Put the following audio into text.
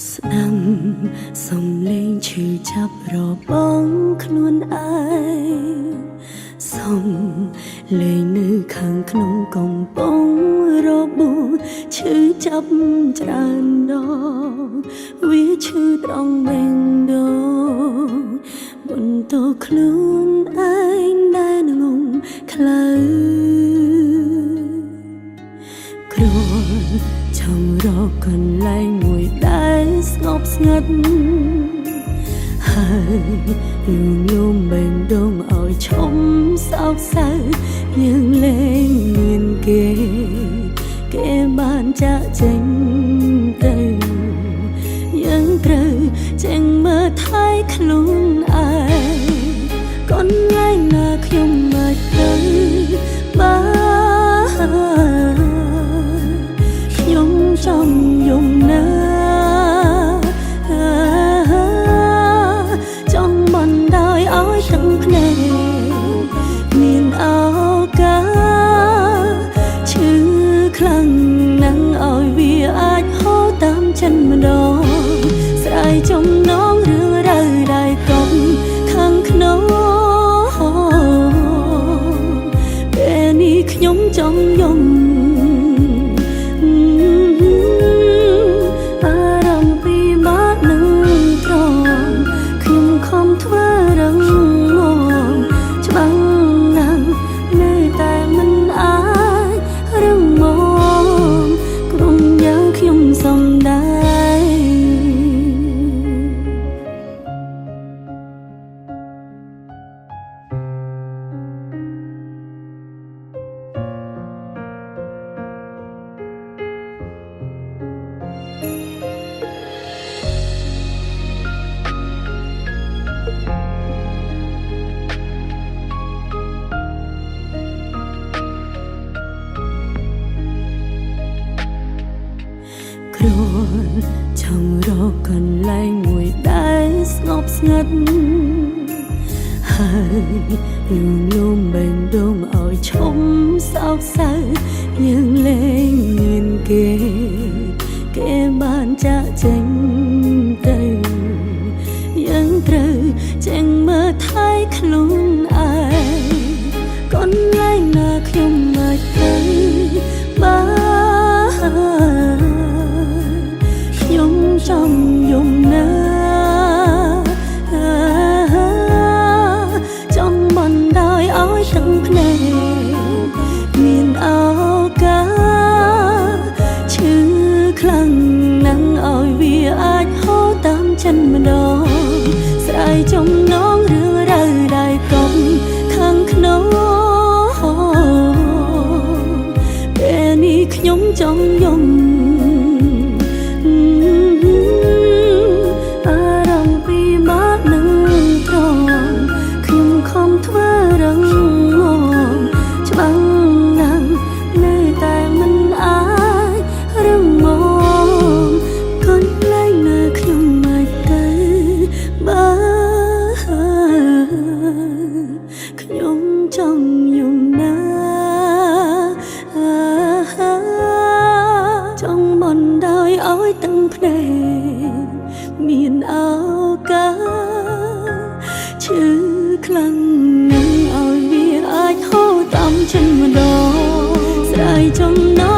ស្ដាំសំឡេងឈឺចាប់របស់ខ្លួនឯងសុំលេងនៅខាងក្នុងកំពុងរបួសឈឺចាប់ច្រើនដងវាឈឺត្រង់បេះដូងបន្ទោខ្លួនឯងដែលងងខ្លៅគ្រាន់ចង់រកកន្លែងមួយដែលស្ងប់ស្ងាត់ហើយលួងលោមបេះដូងឲ្យឈុំសោកសៅយើងលែងមានគេបានចាក់ចេញទៅយើងត្រូវចេញមើលថែខ្លួនឯងកូនឯងណាខ្ញុំមកទៅបានខ្ញុំចង់យំណាចង់បណ្ដោយឲ្យទឹកភ្នែកមានឱកាសឈឺខ្លាំងណាស់ឲ្យវាអាចហូរតាមចិត្តម្ដងស្រ័យចំណងរឿងរ៉ាវដែលកុំខាងក្នុងពេលនេះខ្ញុំចង់យំគ្រាន់ចង់រកកន្លែងមួយដែលស្ងប់ស្ងាត់ហើយលួងលោមបេះដូងឲ្យឈុំសោកសៅយើងលែងមានគេបានចាក់ចេញទៅយើងត្រូវចេញមើលថែខ្លួនឯងកូនឯងណាខ្ញុំមកទៅបានខ្ញុំចង់យំណាចង់បណ្ដោយឲ្យទឹកភ្នែកមានឱកាសឈឺខ្លាំងណាស់ឲ្យវាអាចហូរតាមចិត្តម្ដងស្រ័យចំណងរឿងរ៉ាវដែលកុំខាងក្នុងពេលនេះខ្ញុំចង់យំខ្ញុំចង់យំណាចង់បណ្ដោយឲ្យទឹកភ្នែកមានឱកាសឈឺខ្លាំងណាស់ឲ្យវាអាចហូរតាមចិត្តម្ដងស្រ័យចំណង